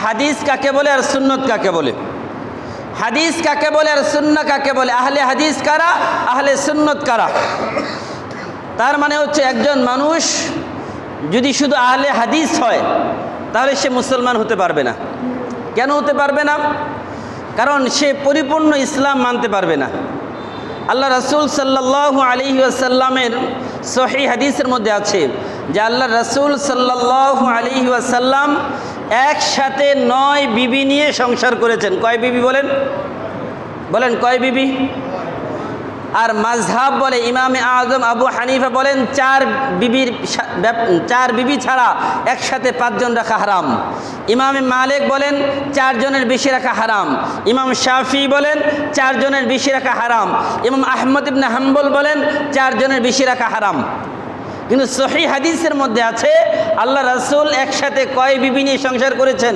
হাদিস কাকে বলে আর সুন্নত কাকে বলে? হাদিস কাকে বলে আর সুন্নাহ কাকে বলে? আহলে হাদিস কারা, আহলে সুন্নত কারা? তার মানে হচ্ছে একজন মানুষ যদি শুধু আহলে হাদিস হয় তাহলে সে মুসলমান হতে পারবে না। কেন হতে পারবে না? কারণ সে পরিপূর্ণ ইসলাম মানতে পারবে না। আল্লাহ রাসূল সাল্লাল্লাহু আলাইহি ওয়াসাল্লামের সহিহ হাদিসের মধ্যে আছে যে আল্লাহ রাসূল সাল্লাল্লাহু আলাইহি ওয়াসাল্লাম একসাথে 9 বিবি নিয়ে সংসার করেছেন। কয় বিবি বলেন? বলেন কয় বিবি? আর মাযহাব বলে, ইমামে আযম আবু হানিফা বলেন 4 বিবি ছাড়া একসাথে 5 জন রাখা হারাম। ইমামে মালিক বলেন 4 জনের বেশি রাখা হারাম। ইমাম শাফি বলেন 4 জনের বেশি রাখা হারাম। ইমাম আহমদ ইবনে হাম্বল বলেন 4 জনের বেশি রাখা হারাম। কিন্তু সহিহ হাদিসের মধ্যে আছে আল্লাহ রাসূল একসাথে কয় বিবি নিয়ে সংসার করেছেন?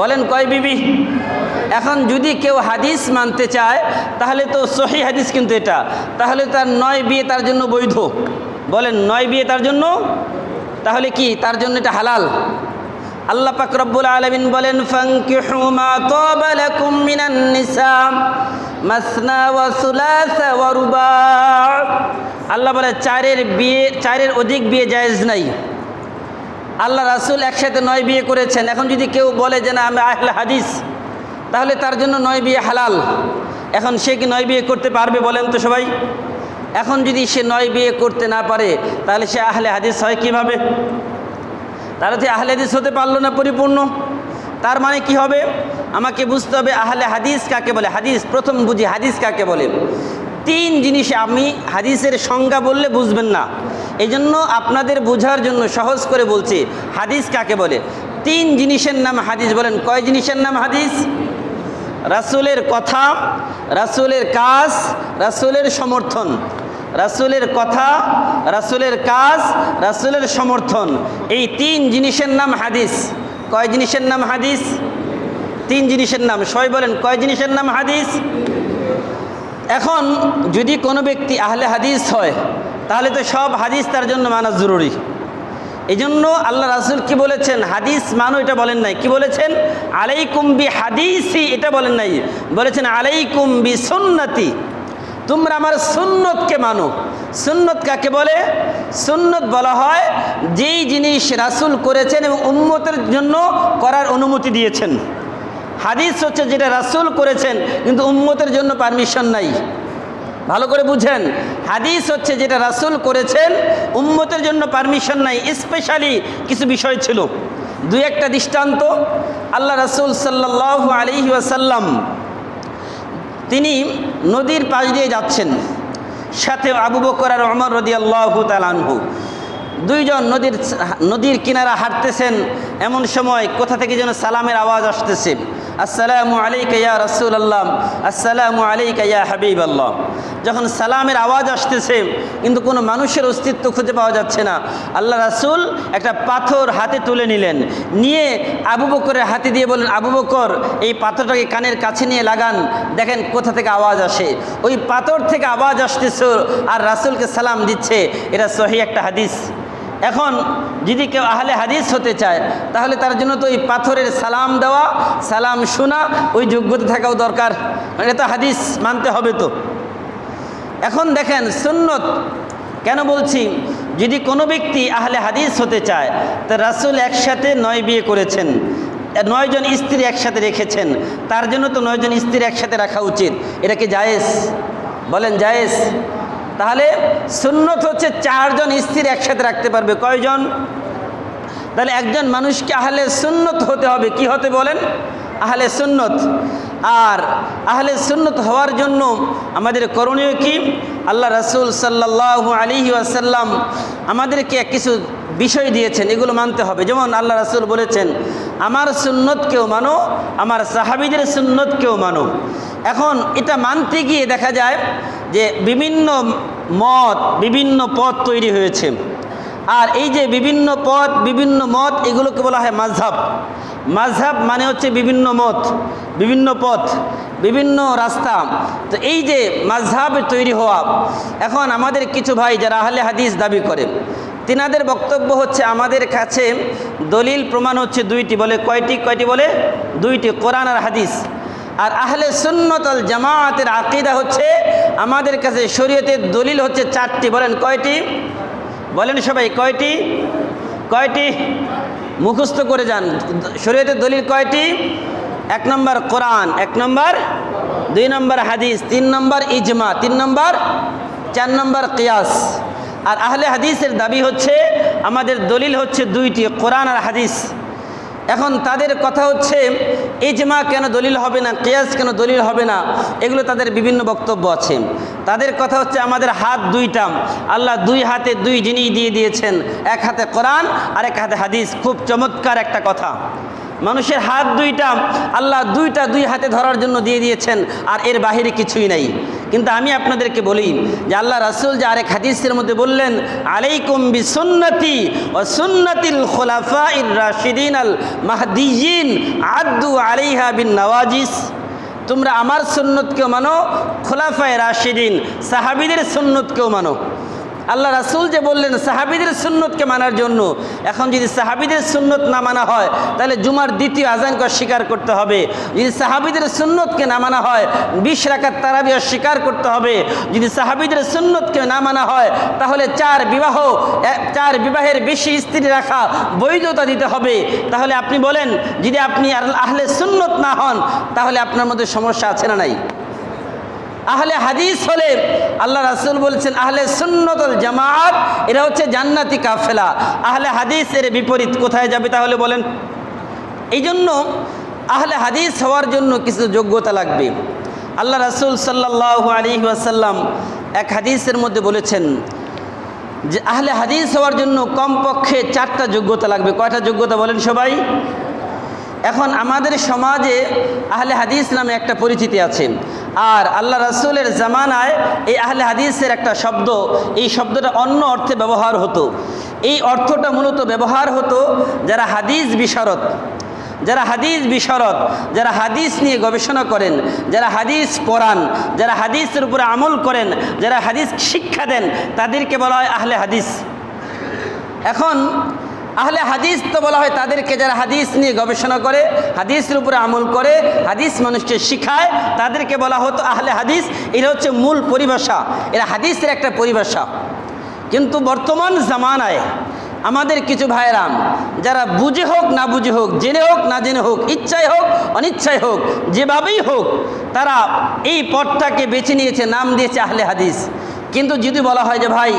বলেন কয় বিবি? এখন যদি কেউ হাদিস মানতে চায় তাহলে তো সহিহ হাদিস কিন্তু এটা, তাহলে তার 9 বিয়ে তার জন্য বৈধ। বলেন 9 বিয়ে তার জন্য, তাহলে কি তার জন্য এটা হালাল? আল্লাহ পাক রব্বুল আলামিন বলেন ফানকিহু মা তাবা লাকুম মিনান নিসা মাসনা ওয়া সুলাসা ওয়া রুবা। আল্লাহ বলে 4-এর অধিক বিয়ে জায়েজ নাই। আল্লাহ রাসূল একসাথে 9 বিয়ে করেছেন। এখন যদি কেউ বলে যে না আমি আহলে হাদিস, তাহলে তার জন্য 9 বিয়ে হালাল। এখন সে কি 9 বিয়ে করতে পারবে বলেন তো সবাই? এখন যদি সে 9 বিয়ে করতে না পারে তাহলে সে আহলে হাদিস হয় কিভাবে? তাহলে তো আহলে হাদিস হতে পারলো না পরিপূর্ণ। তার মানে কি হবে? আমাকে বুঝতে হবে আহলে হাদিস কাকে বলে। হাদিস প্রথম বুঝি হাদিস কাকে বলে। 3 জিনিস আমি হাদিসের সংজ্ঞা বললে বুঝবেন না, এই জন্য আপনাদের বোঝার জন্য সহজ করে বলছি হাদিস কাকে বলে। 3 জিনিসের নাম হাদিস। বলেন কয় জিনিসের নাম হাদিস? রাসূলের কথা, রাসূলের কাজ, রাসূলের সমর্থন। রাসূলের কথা, রাসূলের কাজ, রাসূলের সমর্থন, এই 3 জিনিসের নাম হাদিস। কয় জিনিসের নাম হাদিস? 3 জিনিসের নাম। সবাই বলেন কয় জিনিসের নাম হাদিস? এখন যদি কোনো ব্যক্তি আহলে হাদিস হয় তাহলে তো সব হাদিস তার জন্য মানা জরুরি। এই জন্য আল্লাহ রাসূল কি বলেছেন? হাদিস মানো, এটা বলেন নাই। কি বলেছেন? আলাইকুম বি হাদিসি, এটা বলেন নাই। বলেছেন আলাইকুম বি সুন্নতি, তোমরা আমার সুন্নতকে মানো। সুন্নত কাকে বলে? সুন্নত বলা হয় যেই জিনিস রাসূল করেছেন এবং উম্মতের জন্য করার অনুমতি দিয়েছেন। হাদিস হচ্ছে যেটা রাসূল করেছেন কিন্তু উম্মতের জন্য পারমিশন নাই। ভালো করে বুঝেন, হাদিস হচ্ছে যেটা রাসূল করেছেন উম্মতের জন্য পারমিশন নাই। স্পেশালি কিছু বিষয় ছিল। 2-1টা দৃষ্টান্ত। আল্লাহ রাসূল সাল্লাল্লাহু আলাইহি ওয়াসাল্লাম তিনি নদীর পাশ দিয়ে যাচ্ছেন, সাথে আবু বকর আর ওমর রাদিয়াল্লাহু তাআলা আনহু। 2 জন নদীর কিনারা হাঁটতেছেন। এমন সময় কোথা থেকে যেন সালামের আওয়াজ আসতেছে, আসসালামু আলাইকা ইয়া রাসূলুল্লাহ, আসসালামু আলাইকা ইয়া হাবিবাল্লাহ। যখন সালামের আওয়াজ আসতেছে কিন্তু কোনো মানুষের অস্তিত্ব খুঁজে পাওয়া যাচ্ছে না, আল্লাহ রাসূল একটা পাথর হাতে তুলে নিলেন, নিয়ে আবু বকরের হাতে দিয়ে বলেন, আবু বকর এই পাথরটাকে কানের কাছে নিয়ে লাগান, দেখেন কোথা থেকে আওয়াজ আসে। ওই পাথর থেকে আওয়াজ আসতেছে আর রাসূলকে সালাম দিচ্ছে। এটা সহিহ একটা হাদিস। এখন যদি কেউ আহলে হাদিস হতে চায় তাহলে তার জন্য তো ওই পাথরের সালাম দেওয়া, সালাম শোনা, ওই যোগ্যতা থাকাও দরকার। এটা তো হাদিস মানতে হবে তো। এখন দেখেন সুন্নত কেন বলছি, যদি কোনো ব্যক্তি আহলে হাদিস হতে চায় তা রাসূল একসাথে 9 বিয়ে করেছেন, 9 জন স্ত্রী একসাথে রেখেছেন, তার জন্য তো 9 জন স্ত্রী একসাথে রাখা উচিত। এটা কি জায়েজ? বলেন জায়েজ? তাহলে সুন্নত হচ্ছে 4 জন স্ত্রী একসাথে রাখতে পারবে। কয়জন? তাহলে একজন মানুষকে আহলে সুন্নত হতে হবে। কি হতে বলেন? আহলে সুন্নত। আর আহলে সুন্নত হওয়ার জন্য আমাদের করণীয় কি? আল্লাহ রাসূল সাল্লাল্লাহু আলাইহি ওয়াসাল্লাম আমাদেরকে কিছু বিষয় দিয়েছেন, এগুলো মানতে হবে। যেমন আল্লাহ রাসূল বলেছেন আমার সুন্নতকেও মানো, আমার সাহাবীদের সুন্নতকেও মানো। এখন এটা মানতে গিয়ে দেখা যায় যে বিভিন্ন মত, বিভিন্ন পথ তৈরি হয়েছে। আর এই যে বিভিন্ন পথ, বিভিন্ন মত, এগুলোকে বলা হয় মাযহাব। মাযহাব মানে হচ্ছে বিভিন্ন মত, বিভিন্ন পথ, বিভিন্ন রাস্তা। তো এই যে মাযহাব তৈরি হওয়া, এখন আমাদের কিছু ভাই যারা আহলে হাদিস দাবি করে তিনাদের বক্তব্য হচ্ছে আমাদের কাছে দলিল প্রমাণ হচ্ছে দুইটি, বলে কয়টি বলে দুইটি, কোরআন আর হাদিস। আর আহলে সুন্নাত ওয়াল জামাআতের আকীদা হচ্ছে আমাদের কাছে শরীয়তের দলিল হচ্ছে চারটি, বলেন কয়টি? বলেন সবাই কয়টি? মুখস্থ করে যান। শরীয়তের দলিল কয়টি? 1 নম্বর কোরআন, 1 নম্বর, 2 নম্বর হাদিস, 3 নম্বর ইজমা, 3 নম্বর, 4 নম্বর কিয়াস। আর আহলে হাদিসের দাবি হচ্ছে আমাদের দলিল হচ্ছে দুইটি, কোরআন আর হাদিস। এখন তাদের কথা হচ্ছে ইজমা কেন দলিল হবে না, কিয়াস কেন দলিল হবে না, এগুলো তাদের বিভিন্ন বক্তব্য আছে। তাদের কথা হচ্ছে আমাদের হাত দুইটা, আল্লাহ 2 হাতে 2 জিনিস দিয়ে দিয়েছেন, এক হাতে কোরআন আর এক হাতে হাদিস। খুব চমৎকার একটা কথা। মানুষের হাত দুইটা আল্লাহ 2 হাতে ধরার জন্য দিয়ে দিয়েছেন, আর এর বাহিরে কিছুই নাই। কিন্তু আমি আপনাদেরকে বলি যে আল্লাহ রাসূল যে আরেক হাদিসের মধ্যে বললেন, আলাইকুম বিসুন্নতি ওয়া সুন্নাতিল খুলাফাইর রাশিদিন আল মাহদিয়িন আদ্দু আলাইহা বিন নওয়াজিস, তোমরা আমার সুন্নতকেও মানো, খুলাফায়ে রাশিদিন সাহাবীদের সুন্নতকেও মানো। আল্লাহ রাসূল যে বললেন সাহাবীদের সুন্নতকে মানার জন্য, এখন যদি সাহাবীদের সুন্নত না মানা হয় তাহলে জুমার দ্বিতীয় আজানকে অস্বীকার করতে হবে। যদি সাহাবীদের সুন্নতকে না মানা হয় 20 রাকাত তারাবি অস্বীকার করতে হবে। যদি সাহাবীদের সুন্নতকে না মানা হয় তাহলে 4 বিবাহের বেশি স্ত্রী রাখা বৈধতা দিতে হবে। তাহলে আপনি বলেন, যদি আপনি আহলে সুন্নত না হন তাহলে আপনার মধ্যে সমস্যা আছে না নাই? আহলে হাদিস হলে আল্লাহ রাসূল বলছেন আহলে সুন্নাত ওয়াল জামাআত এরা হচ্ছে জান্নাতি কাফেলা। আহলে হাদিস এর বিপরীত কোথায় যাবে তাহলে বলেন? এই জন্য আহলে হাদিস হওয়ার জন্য কিছু যোগ্যতা লাগবে। আল্লাহ রাসূল সাল্লাল্লাহু আলাইহি ওয়াসাল্লাম এক হাদিসের মধ্যে বলেছেন যে আহলে হাদিস হওয়ার জন্য কমপক্ষে 4টা যোগ্যতা লাগবে। কয়টা যোগ্যতা বলেন সবাই? এখন আমাদের সমাজে আহলে হাদিস নামে একটা পরিচিতি আছে, আর আল্লাহ রাসূলের জামানায় এই আহলে হাদিসের একটা শব্দ, এই শব্দটা অন্য অর্থে ব্যবহার হতো। এই অর্থটা মূলত ব্যবহার হতো যারা হাদিস বিশারদ, যারা হাদিস নিয়ে গবেষণা করেন, যারা হাদিস পড়ান, যারা হাদিসের উপরে আমল করেন, যারা হাদিস শিক্ষা দেন, তাদেরকে বলা হয় আহলে হাদিস। এখন আহলে হাদিস তো বলা হয় তাদেরকে যারা হাদিস নিয়ে গবেষণা করে, হাদিসের উপরে আমল করে, হাদিস মানুষকে শিখায়, তাদেরকে বলা হতো আহলে হাদিস। এটা হচ্ছে মূল পরিভাষা, এরা হাদিসের একটা পরিভাষা। কিন্তু বর্তমান জামানায় আমাদের কিছু ভাইরাম যারা বুঝে হোক না বুঝে হোক, জেনে হোক না জেনে হোক, ইচ্ছায় হোক অনিচ্ছায় হোক, যেভাবেই হোক, তারা এই পথটাকে বেছে নিয়েছে, নাম দিয়েছে আহলে হাদিস। কিন্তু যদি বলা হয় যে ভাই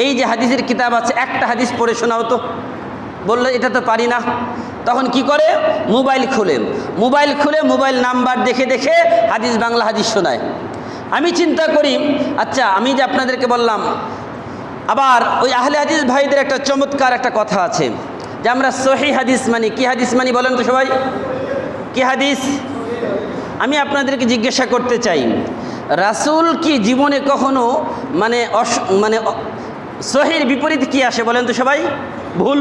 এই যে হাদিসের কিতাব আছে, একটা হাদিস পড়ে শোনাও তো, বললো এটা তো পারি না। তখন কি করে? মোবাইল খুলে মোবাইল নাম্বার দেখে দেখে হাদিস, বাংলা হাদিস শোনায়। আমি চিন্তা করি, আচ্ছা আমি যে আপনাদেরকে বললাম, আবার ওই আহলে হাদিস ভাইদের একটা চমৎকার একটা কথা আছে যে আমরা সহিহ হাদিস মানি। কি হাদিস মানি বলেন তো সবাই? কি হাদিস? আমি আপনাদেরকে জিজ্ঞাসা করতে চাই, রাসূল কি জীবনে কখনো সহির বিপরীত কি আসে বলেন তো সবাই? ভুল।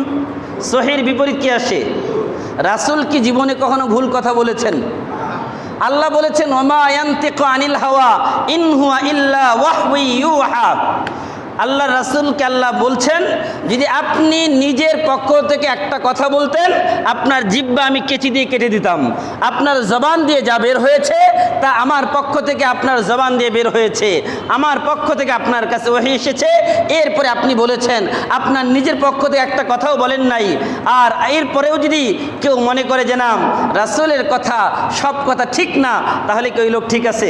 সহির বিপরীত কি আসে? রাসূল কি জীবনে কখনো ভুল কথা বলেছেন? আল্লাহ বলেছেন ওমা ইয়ানতিকু আনিল হাওয়া ইন হুয়া ইল্লা ওয়াহয়ু ইউহা। আল্লাহ রাসূলকে আল্লাহ বলছেন, যদি আপনি নিজের পক্ষ থেকে একটা কথা বলতেন, আপনার জিহ্বা আমি কেচি দিয়ে কেটে দিতাম। আপনার জবান দিয়ে যা বের হয়েছে তা আমার পক্ষ থেকে আপনার জবান দিয়ে বের হয়েছে, আমার পক্ষ থেকে আপনার কাছে ওহী এসেছে। এরপরে আপনি বলেছেন, আপনার নিজের পক্ষ থেকে একটা কথাও বলেন নাই। আর এরপরেও যদি কেউ মনে করে যে না রাসূলের কথা সব কথা ঠিক না, তাহলে কি ওই লোক ঠিক আছে?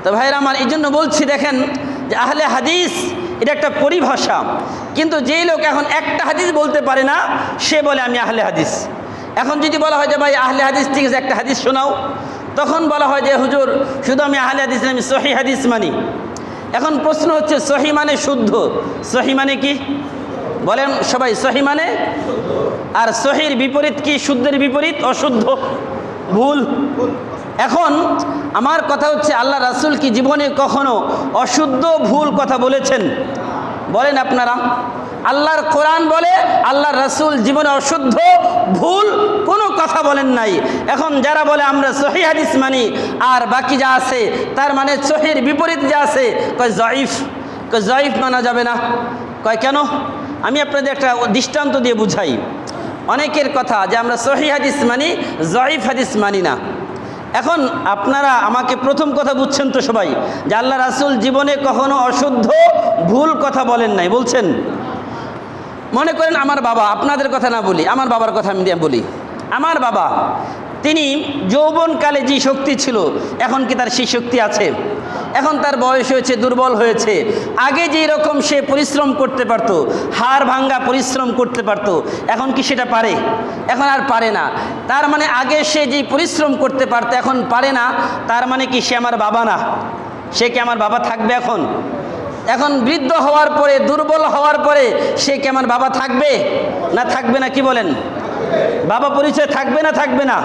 তো ভাইরা আমার, এই জন্য বলছি, দেখেন যে আহলে হাদিস এটা একটা পরিভাষা। কিন্তু যেই লোক এখন একটা হাদিস বলতে পারে না, সে বলে আমি আহলে হাদিস। এখন যদি বলা হয় যে ভাই আহলে হাদিস ঠিক আছে, একটা হাদিস শোনাও, তখন বলা হয় যে হুজুর শুধু আমি আহলে হাদিস, আমি সহিহ হাদিস মানি। এখন প্রশ্ন হচ্ছে সহিহ মানে শুদ্ধ, সহিহ মানে কি বলেন সবাই? সহিহ মানে, আর সহির বিপরীত কি? শুদ্ধের বিপরীত অশুদ্ধ, ভুল। এখন আমার কথা হচ্ছে, আল্লাহ রাসূল কি জীবনে কখনো অশুদ্ধ ভুল কথা বলেছেন বলেন আপনারা? আল্লাহর কোরআন বলে আল্লাহর রাসূল জীবনে অশুদ্ধ ভুল কোনো কথা বলেন নাই। এখন যারা বলে আমরা সহিহ হাদিস মানি, আর বাকি যা আছে তার মানে সহির বিপরীত যা আছে, কয় জয়ীফ মানা যাবে না। কয় কেন? আমি আপনাদের একটা দৃষ্টান্ত দিয়ে বুঝাই। অনেকের কথা যে আমরা সহিহ হাদিস মানি, জয়ীফ হাদিস মানি না। এখন আপনারা আমাকে প্রথম কথা বুঝছেন তো সবাই, যে আল্লাহ রাসূল জীবনে কখনো অশুদ্ধ ভুল কথা বলেন নাই, বলছেন? মনে করেন আমার বাবা, আপনাদের কথা না বলি, আমার বাবার কথা আমি বলি। আমার বাবা, তিনি যৌবনকালে যে শক্তি ছিল, এখন কি তার সেই শক্তি আছে? এখন তার বয়স হয়েছে, দুর্বল হয়েছে। আগে যেই রকম সে পরিশ্রম করতে পারতো, হাড় ভাঙ্গা পরিশ্রম করতে পারতো, এখন কি সেটা পারে? এখন আর পারে না। তার মানে আগে সে যে পরিশ্রম করতে পারতো এখন পারে না, তার মানে কি সে আমার বাবা না? সে কি আমার বাবা থাকবে এখন? এখন বৃদ্ধ হওয়ার পরে, দুর্বল হওয়ার পরে সে কি আমার বাবা থাকবে না থাকবে না? কি বলেন? বাবা পরিচয় থাকবে না থাকবে না?